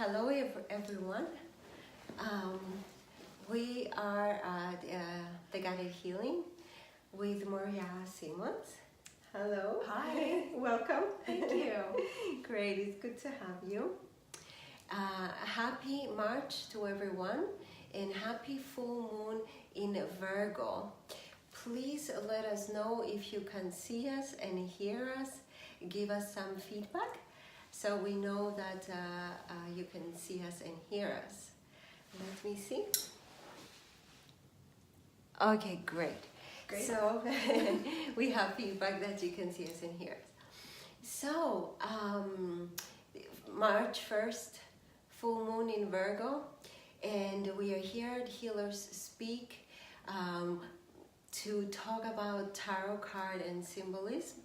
Hello everyone. We are at the Guided Healing with Moriah Simmons. Hello. Hi. Welcome. Thank you. Great, it's good to have you. Happy March to everyone and happy full moon in Virgo. Please let us know if you can see us and hear us. Give us some feedback so we know that you can see us and hear us. Let me see. Okay, great. So we have feedback that you can see us and hear us. So March 1st, full moon in Virgo, and we are here at Healers Speak to talk about tarot card and symbolism.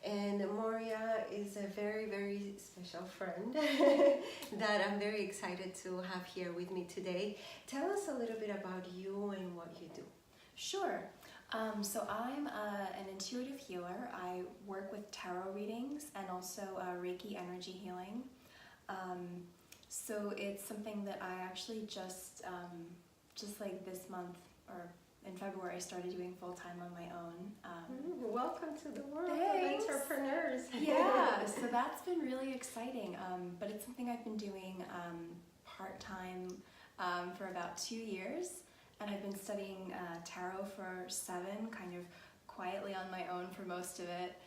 And Moriah is a very, very special friend that I'm very excited to have here with me today. Tell us a little bit about you and what you do. Sure. So I'm an intuitive healer. I work with tarot readings and also Reiki energy healing. So it's something that I actually just like this month or in February, I started doing full-time on my own. Welcome to the world Thanks. of entrepreneurs. Yeah, so that's been really exciting. But it's something I've been doing part-time for about 2 years. And I've been studying tarot for 7, kind of quietly on my own for most of it.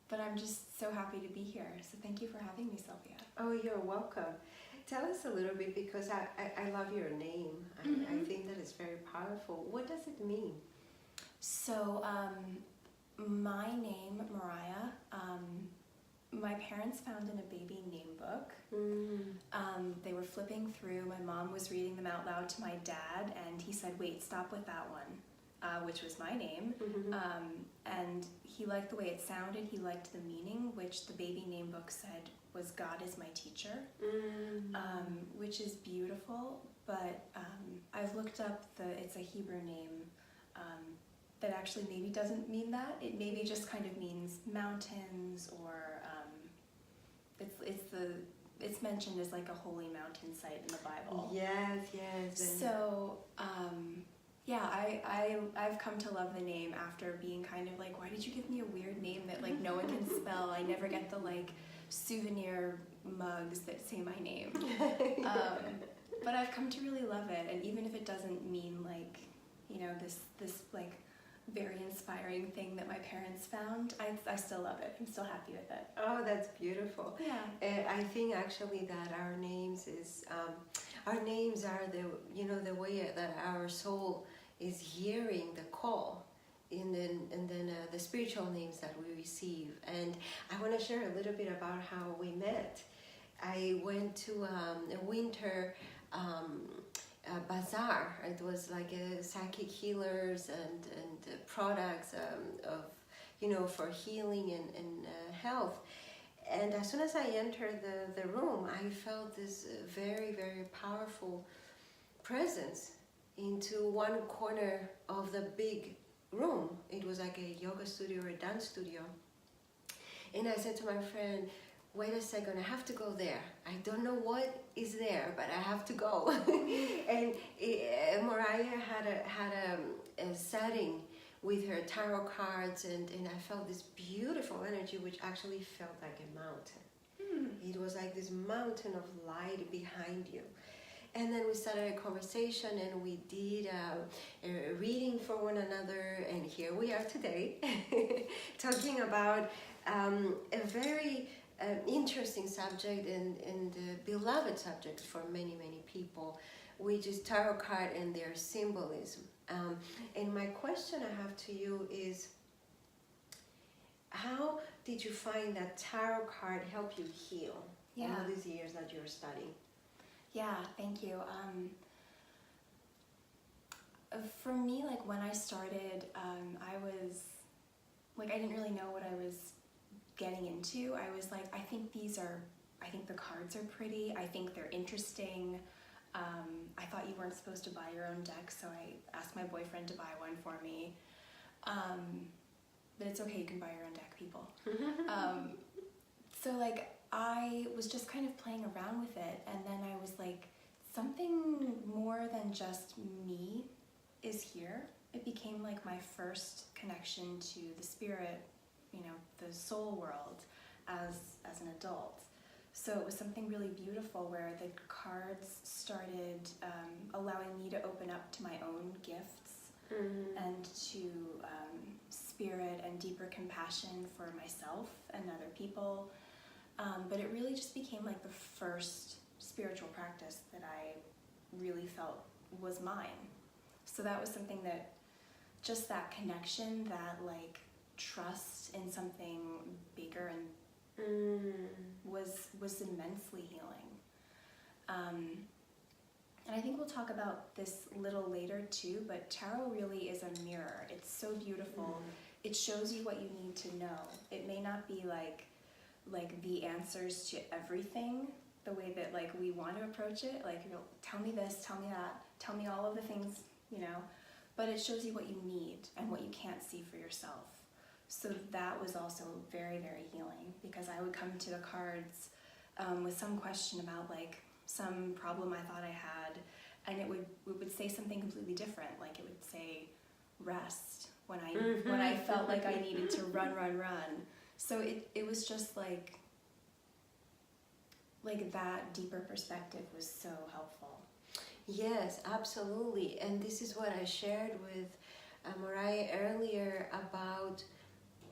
But I'm just so happy to be here. So thank you for having me, Sylvia. Oh, you're welcome. Tell us a little bit, because I love your name. I think that it's very powerful. What does it mean? So my name, Moriah, my parents found in a baby name book. They were flipping through. My mom was reading them out loud to my dad, and he said, wait, stop with that one, which was my name. And he liked the way it sounded. He liked the meaning, which the baby name book said was God is my teacher, which is beautiful. But I've looked up it's a Hebrew name that actually maybe doesn't mean that. It maybe just kind of means mountains, or it's mentioned as like a holy mountain site in the Bible. Yes. So yeah, I've come to love the name after being kind of like, why did you give me a weird name that like no one can spell? I never get the like souvenir mugs that say my name. But I've come to really love it, and even if it doesn't mean like, you know, this like very inspiring thing that my parents found, I still love it. I'm still happy with it. Oh, that's beautiful. Yeah. I think actually that our names are the way that our soul is hearing the call, and then the spiritual names that we receive. And I want to share a little bit about how we met. I went to a winter bazaar. It was like a psychic healers and products of for healing and health. And as soon as I entered the room, I felt this very, very powerful presence into one corner of the big room. It was like a yoga studio or a dance studio. And I said to my friend, wait a second, I have to go there. I don't know what is there, but I have to go. And Moriah had a setting with her tarot cards, and I felt this beautiful energy, which actually felt like a mountain. It was like this mountain of light behind you. And then we started a conversation, and we did a reading for one another, and here we are today talking about a very interesting subject and beloved subject for many, many people, which is tarot card and their symbolism. And my question I have to you is, how did you find that tarot card helped you heal all these years that you're studying? Yeah, thank you. For me, like when I started, I was like, I didn't really know what I was getting into. I was like, I think the cards are pretty. I think they're interesting. I thought you weren't supposed to buy your own deck, so I asked my boyfriend to buy one for me. But it's okay, you can buy your own deck, people. So like, I was just kind of playing around with it, and then I was like, something more than just me is here. It became like my first connection to the spirit, you know, the soul world as an adult. So it was something really beautiful where the cards started allowing me to open up to my own gifts and to spirit and deeper compassion for myself and other people. But it really just became like the first spiritual practice that I really felt was mine. So that was something that, just that connection, that like trust in something bigger and was immensely healing. And I think we'll talk about this a little later too, but tarot really is a mirror. It's so beautiful. It shows you what you need to know. It may not be like the answers to everything, the way that like we want to approach it, like, you know, tell me this, tell me that, tell me all of the things, you know, but it shows you what you need and what you can't see for yourself. So that was also very, very healing, because I would come to the cards with some question about like some problem I thought I had, and it would say something completely different. Like it would say rest when I felt like I needed to run. So it was just like that deeper perspective was so helpful. Yes, absolutely. And this is what I shared with Moriah earlier about,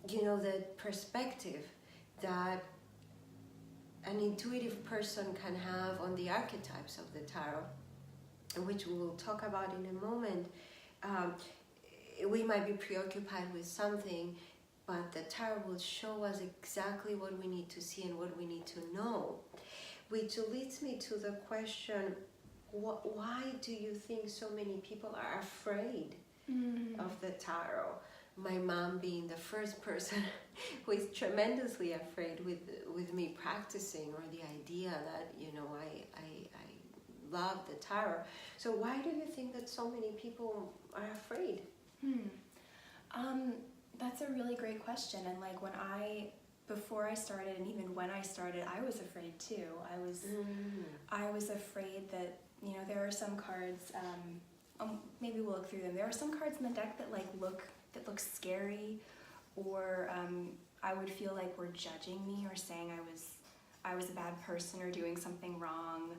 you know, the perspective that an intuitive person can have on the archetypes of the tarot, which we will talk about in a moment. We might be preoccupied with something, but the tarot will show us exactly what we need to see and what we need to know. Which leads me to the question, why do you think so many people are afraid of the tarot? My mom being the first person who is tremendously afraid with me practicing, or the idea that, you know, I love the tarot. So why do you think that so many people are afraid? That's a really great question. And like before I started, and even when I started, I was afraid too. I was afraid that, you know, there are some cards, maybe we'll look through them. There are some cards in the deck that look scary, or I would feel like were judging me or saying I was a bad person or doing something wrong.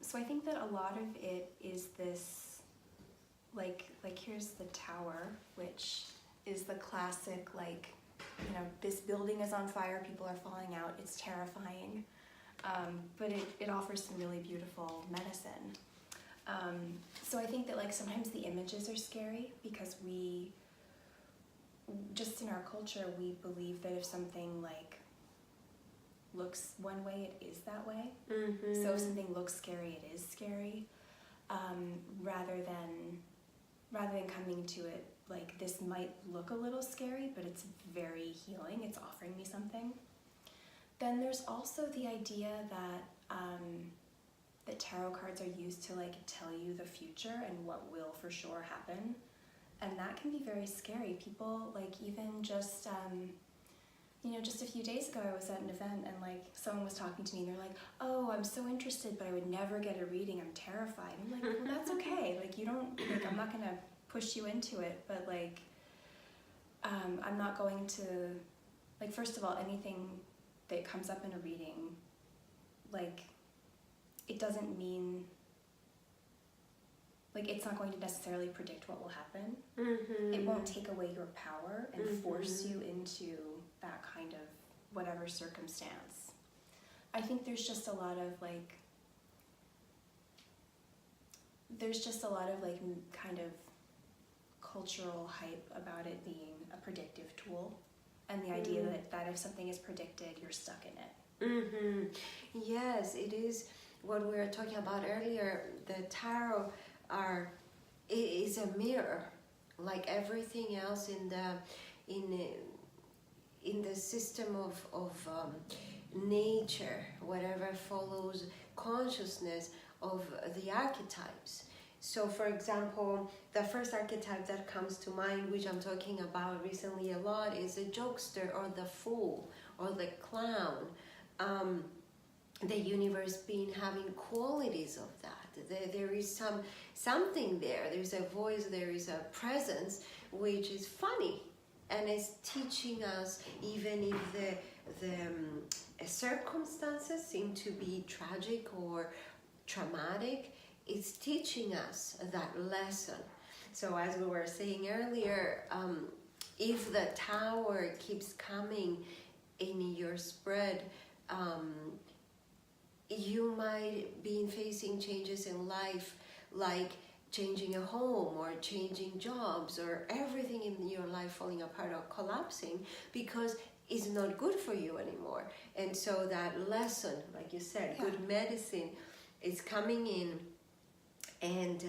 So I think that a lot of it is this, like here's the Tower, which is the classic, like, you know, this building is on fire, people are falling out, it's terrifying, but it offers some really beautiful medicine. So I think that like sometimes the images are scary, because we, just in our culture, we believe that if something like looks one way, it is that way. So if something looks scary, it is scary, rather than coming to it like, this might look a little scary, but it's very healing, it's offering me something. Then there's also the idea that that tarot cards are used to like tell you the future and what will for sure happen, and that can be very scary. People, like, even just you know, just a few days ago I was at an event and like someone was talking to me and they're like, oh, I'm so interested, but I would never get a reading, I'm terrified. I'm like, well, that's okay, like, you don't, like, I'm not gonna push you into it, but like I'm not going to, like, first of all, anything that comes up in a reading, like, it doesn't mean, like, it's not going to necessarily predict what will happen. It won't take away your power and force you into that kind of whatever circumstance. I think there's just a lot of like kind of cultural hype about it being a predictive tool, and the idea that if something is predicted, you're stuck in it. Yes, it is what we were talking about earlier. The tarot is a mirror, like everything else in the system of nature, whatever follows consciousness of the archetypes. So, for example, the first archetype that comes to mind, which I'm talking about recently a lot, is the jokester or the fool or the clown. the universe being having qualities of that. There is something there. There's a voice, there is a presence which is funny and is teaching us, even if the circumstances seem to be tragic or traumatic, it's teaching us that lesson. So as we were saying earlier, if the tower keeps coming in your spread, you might be facing changes in life, like changing a home or changing jobs or everything in your life falling apart or collapsing because it's not good for you anymore. And so that lesson, like you said, good medicine is coming in, and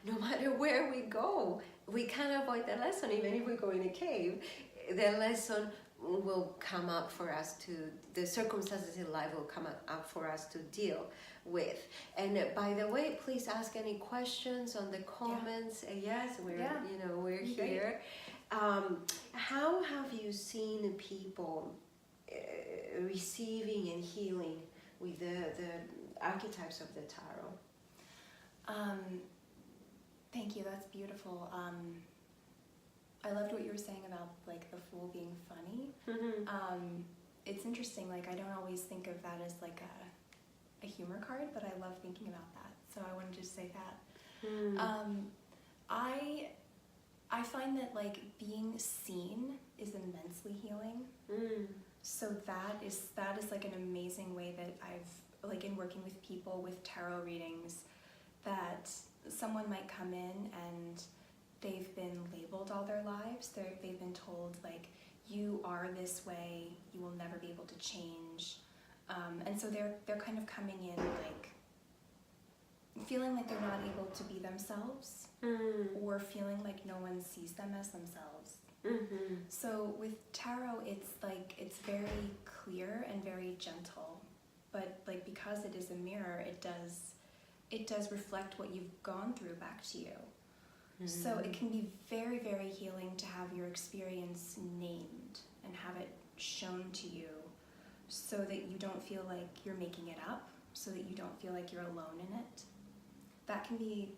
no matter where we go, we can't avoid the lesson. Even if we go in a cave, the lesson will come up for us to, the circumstances in life will come up for us to deal with. And by the way, please ask any questions on the comments. Yes, we're here. How have you seen people receiving and healing with the archetypes of the tarot? Thank you, that's beautiful. I loved what you were saying about like the Fool being funny. It's interesting, like I don't always think of that as like a humor card, but I love thinking about that. So I wanted to just say that. I find that like being seen is immensely healing. So that is like an amazing way that I've, like in working with people with tarot readings, that someone might come in and they've been labeled all their lives. They've been told like, you are this way, you will never be able to change. And so they're kind of coming in like feeling like they're not able to be themselves, or feeling like no one sees them as themselves. So with tarot, it's like, it's very clear and very gentle, but like because it is a mirror, it does reflect what you've gone through back to you. So it can be very, very healing to have your experience named and have it shown to you, so that you don't feel like you're making it up, so that you don't feel like you're alone in it. That can be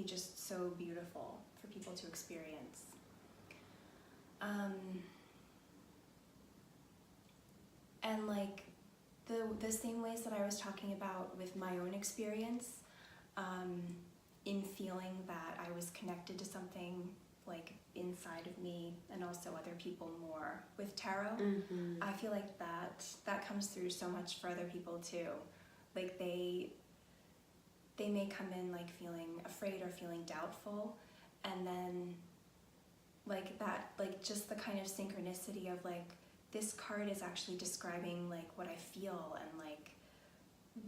just so beautiful for people to experience. And like the same ways that I was talking about with my own experience, in feeling that I was connected to something like inside of me and also other people more with tarot, I feel like that comes through so much for other people too. Like they may come in like feeling afraid or feeling doubtful, and then like that, like just the kind of synchronicity of like, this card is actually describing like what I feel and like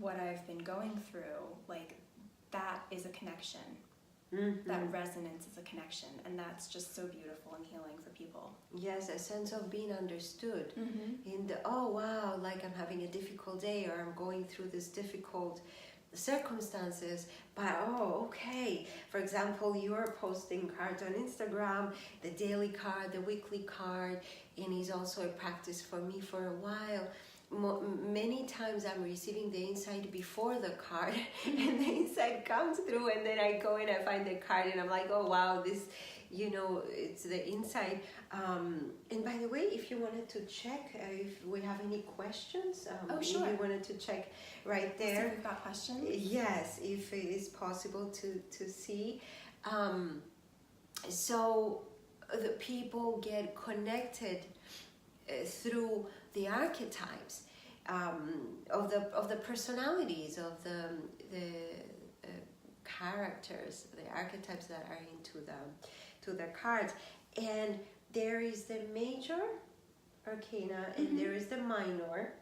what I've been going through, like that is a connection. That resonance is a connection, and that's just so beautiful and healing for people. Yes, a sense of being understood. In the, oh wow, like I'm having a difficult day, or I'm going through this difficult circumstances, but oh okay, for example, you're posting cards on Instagram, the daily card, the weekly card, and it's also a practice for me for a while. Many times I'm receiving the insight before the card, and the insight comes through, and then I go and I find the card, and I'm like, oh wow, this, it's the insight. And by the way, if you wanted to check if we have any questions, oh sure, if you wanted to check right there. So we've got questions. Yes, if it is possible to see. So the people get connected through the archetypes of the personalities of the characters, the archetypes that are into the cards. And there is the major arcana and there is the minor.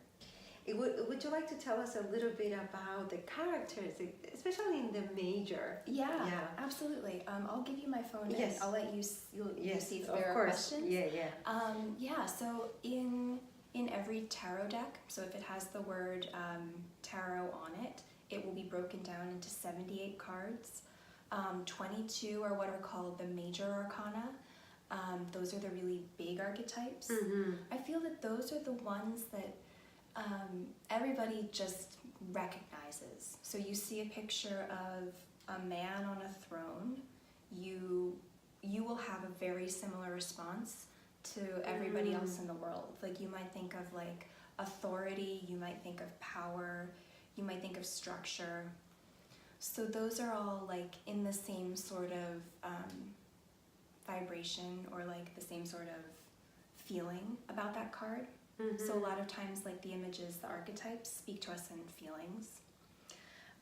Would you like to tell us a little bit about the characters, especially in the major? Yeah. Absolutely. I'll give you my phone, yes, and I'll let you see if there are questions. Yeah. So in every tarot deck, so if it has the word tarot on it, it will be broken down into 78 cards. 22 are what are called the major arcana. Those are the really big archetypes. I feel that those are the ones that everybody just recognizes. So you see a picture of a man on a throne, you will have a very similar response to everybody else in the world. Like you might think of like authority, you might think of power, you might think of structure. So those are all like in the same sort of vibration, or like the same sort of feeling about that card. So a lot of times like the images, the archetypes speak to us in feelings.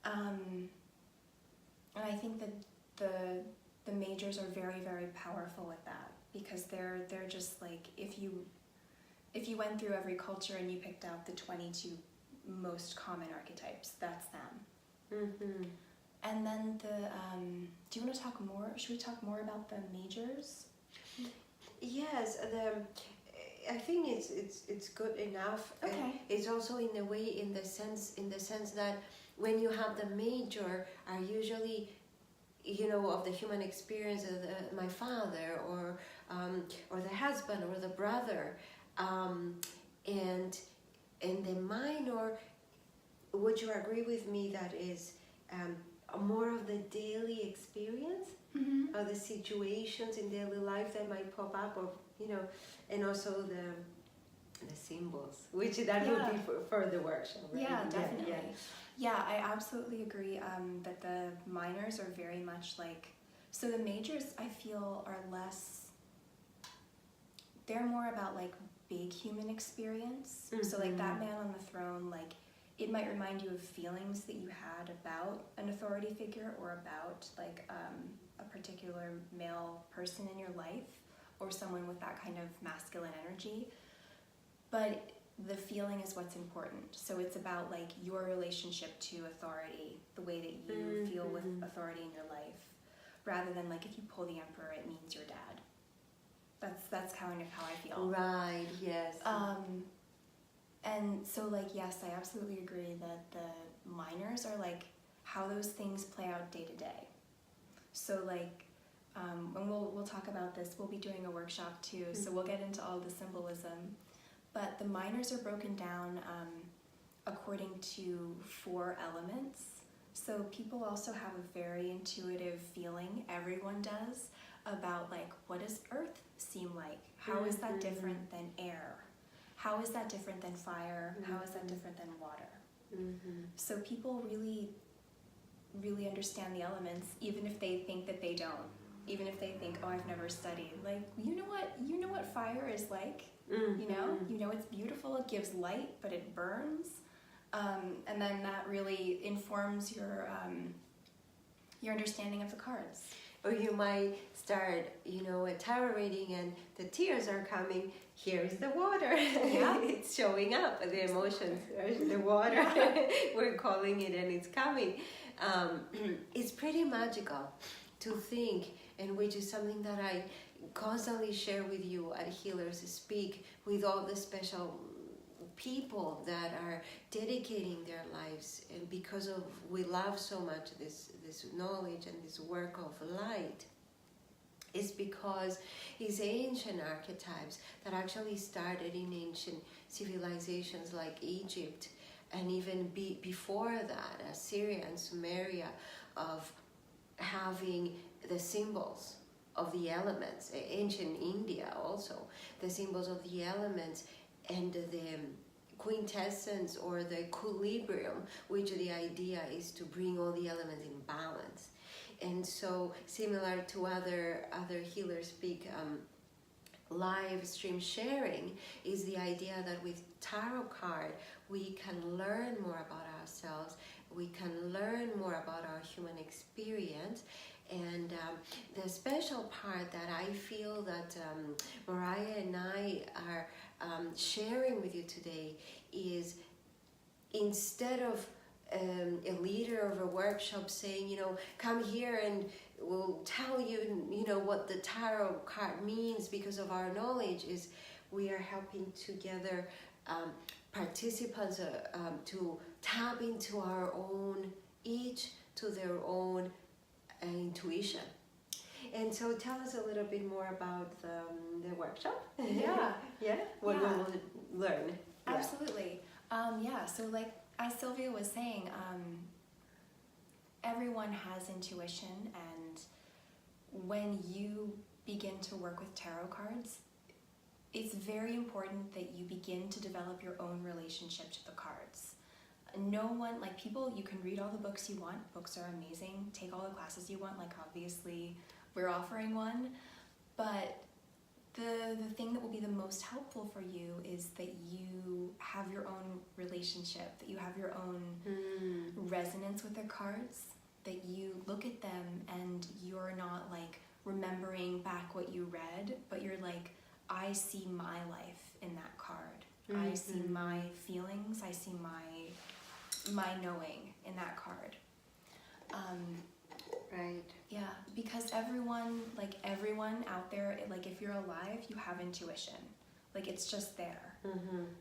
And I think that the majors are very, very powerful with that, because they're just like, if you went through every culture and you picked out the 22 most common archetypes, that's them. And then do you want to talk more? Should we talk more about the majors? Yes, I think it's good enough. Okay. It's also in a way, in the sense that when you have the major, are usually, of the human experience of my father, or the husband, or the brother, and the minor. Would you agree with me that is more of the daily experience, of the situations in daily life that might pop up, or and also the symbols, which that would be for the workshop, right? Yeah, definitely. Yeah, I absolutely agree that the minors are very much like, so the majors I feel are less, they're more about like big human experience. So like that man on the throne, like it might remind you of feelings that you had about an authority figure, or about like a particular male person in your life, or someone with that kind of masculine energy. But the feeling is what's important. So it's about like your relationship to authority, the way that you feel with authority in your life, rather than like if you pull the Emperor, it means your dad. That's kind of how I feel. Right, yes. And so like, yes, I absolutely agree that the minors are like how those things play out day to day. So like, and we'll talk about this, we'll be doing a workshop too, so we'll get into all the symbolism. But the minors are broken down according to 4 elements. So people also have a very intuitive feeling, everyone does, about like, what does earth seem like? How is that different than air? How is that different than fire? How is that different than water? So people really, really understand the elements, even if they think that they don't. Even if they think, oh, I've never studied. Like, you know what fire is like? You know it's beautiful, it gives light, but it burns. And then that really informs your understanding of the cards. Or you might start, a tarot reading and the tears are coming. Here is the water. Yeah. It's showing up, the emotions, the water. We're calling it, and it's coming. It's pretty magical to think, and which is something that I constantly share with you at Healers Speak, with all the special people that are dedicating their lives, and because of we love so much this knowledge and this work of light, is because it's ancient archetypes that actually started in ancient civilizations like Egypt, and even before that, Assyria and Sumeria, of having the symbols of the elements. Ancient India also, the symbols of the elements, and the quintessence or the equilibrium, which the idea is to bring all the elements in balance. And so, similar to other Healers Speak live stream sharing, is the idea that with tarot card we can learn more about ourselves, we can learn more about our human experience. And the special part that I feel that Moriah and I are sharing with you today is, instead of a leader of a workshop saying, come here and we'll tell you, what the tarot card means because of our knowledge, is we are helping together participants to tap into our own, each to their own intuition. And so tell us a little bit more about the workshop. Yeah. What we will learn. Absolutely. Yeah, so like as Sylvia was saying, everyone has intuition, and when you begin to work with tarot cards, it's very important that you begin to develop your own relationship to the cards. No one, like people, you can read all the books you want. Books are amazing. Take all the classes you want. Like obviously we're offering one, but the thing that will be the most helpful for you is that you have your own relationship, that you have your own resonance with the cards, that you look at them and you're not like remembering back what you read, but you're like, I see my life in that card. I see my feelings. I see my knowing in that card. Right. Yeah, because everyone out there, like if you're alive, you have intuition. Like it's just there.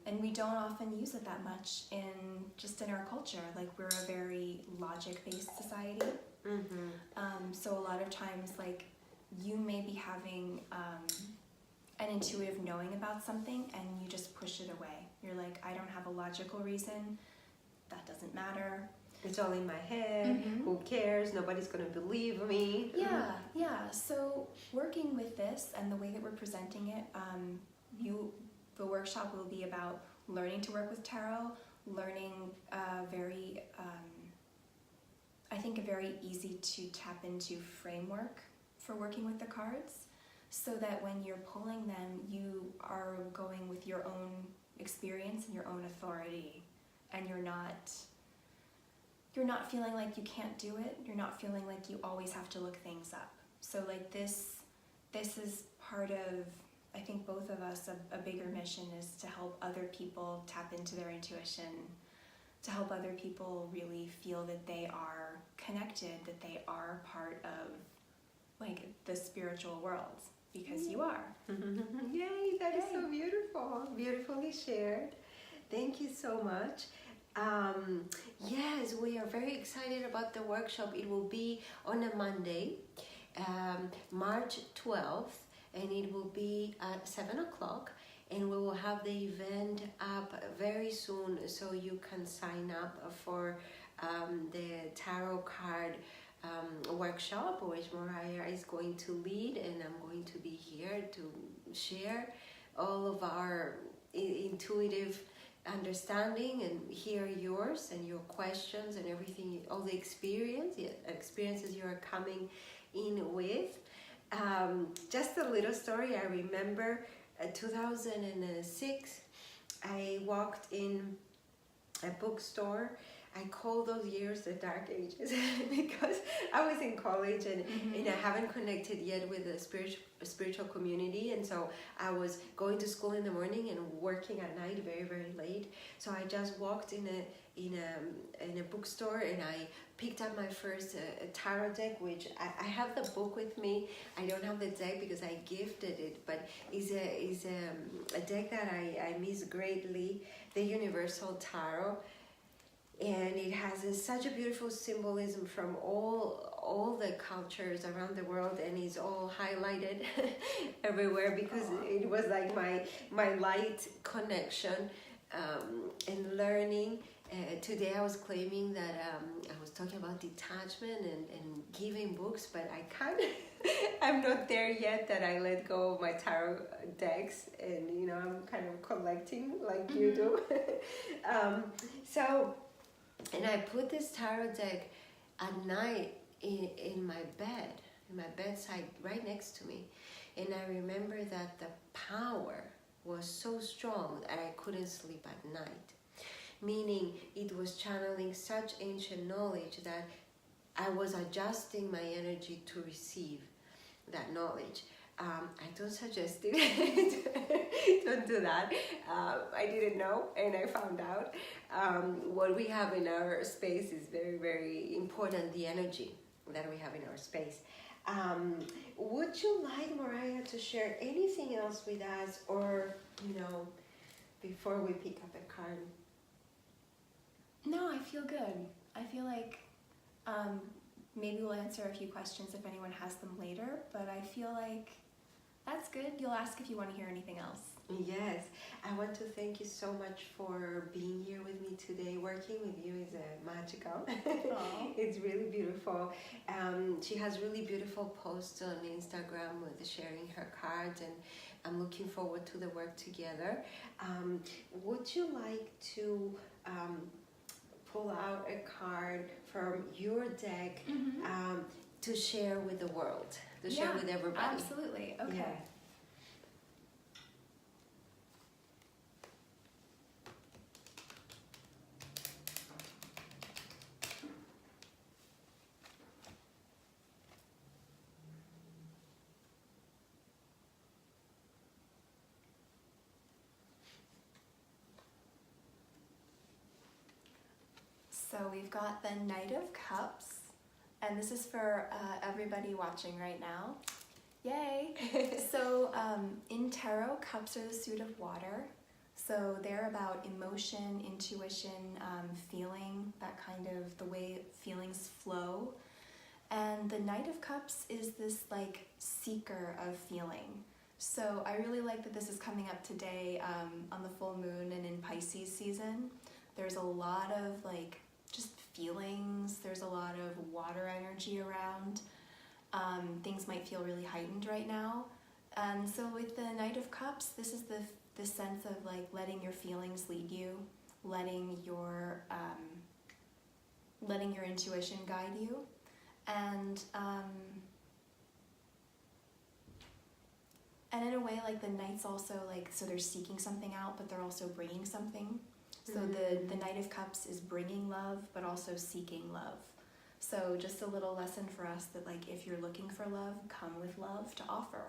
And we don't often use it that much in our culture. Like we're a very logic-based society. So a lot of times, like you may be having an intuitive knowing about something and you just push it away. You're like, I don't have a logical reason. That doesn't matter. It's all in my head. Who cares? Nobody's going to believe me. Yeah. So working with this and the way that we're presenting it, the workshop will be about learning to work with tarot, learning a very easy to tap into framework for working with the cards, so that when you're pulling them, you are going with your own experience and your own authority, and you're not feeling like you can't do it. You're not feeling like you always have to look things up. So like this is part of, I think both of us, a bigger mission is to help other people tap into their intuition, to help other people really feel that they are connected, that they are part of like the spiritual world, because you are. Yay, that is so beautiful. Beautifully shared. Thank you so much. Yes, we are very excited about the workshop. It will be on a Monday, March 12th, and it will be at 7 o'clock, and we will have the event up very soon, so you can sign up for the tarot card workshop, which Moriah is going to lead, and I'm going to be here to share all of our intuitive understanding and hear yours and your questions and everything, all the experiences you are coming in with. Just a little story. I remember 2006, I walked in a bookstore. I call those years the dark ages because I was in college and I haven't connected yet with the spiritual community, and so I was going to school in the morning and working at night very, very late. So I just walked in a bookstore and I picked up my first tarot deck, which I have the book with me. I don't have the deck because I gifted it, but is a deck that I miss greatly, the Universal Tarot. And it has such a beautiful symbolism from all the cultures around the world, and it's all highlighted everywhere because it was like my light connection and learning. Today I was claiming that I was talking about detachment and giving books, but I'm not there yet, that I let go of my tarot decks, and I'm kind of collecting like you do. And I put this tarot deck at night in my bedside right next to me. And I remember that the power was so strong that I couldn't sleep at night. Meaning it was channeling such ancient knowledge that I was adjusting my energy to receive that knowledge. I don't suggest it. Don't do that. I didn't know, and I found out. What we have in our space is very, very important, the energy that we have in our space. Would you like, Moriah, to share anything else with us, or, before we pick up a card? No, I feel good. I feel like maybe we'll answer a few questions if anyone has them later, but I feel like That's good. You'll ask if you want to hear anything else. Yes, I want to thank you so much for being here with me today. Working with you is magical. It's really beautiful. She has really beautiful posts on Instagram with sharing her cards, and I'm looking forward to the work together. Would you like to pull out a card from your deck to share with the world, to share with everybody? Absolutely. Okay. Yeah. So we've got the Knight of Cups, and this is for everybody watching right now. Yay! So in tarot, cups are the suit of water. So they're about emotion, intuition, feeling, that kind of the way feelings flow. And the Knight of Cups is this like seeker of feeling. So I really like that this is coming up today on the full moon and in Pisces season. There's a lot of like just feelings, there's a lot of water energy around. Things might feel really heightened right now. And so with the Knight of Cups, this is the sense of like letting your feelings lead you, letting your intuition guide you. And in a way, like the Knights also like, so they're seeking something out, but they're also bringing something. So the Knight of Cups is bringing love, but also seeking love. So just a little lesson for us that like if you're looking for love, come with love to offer.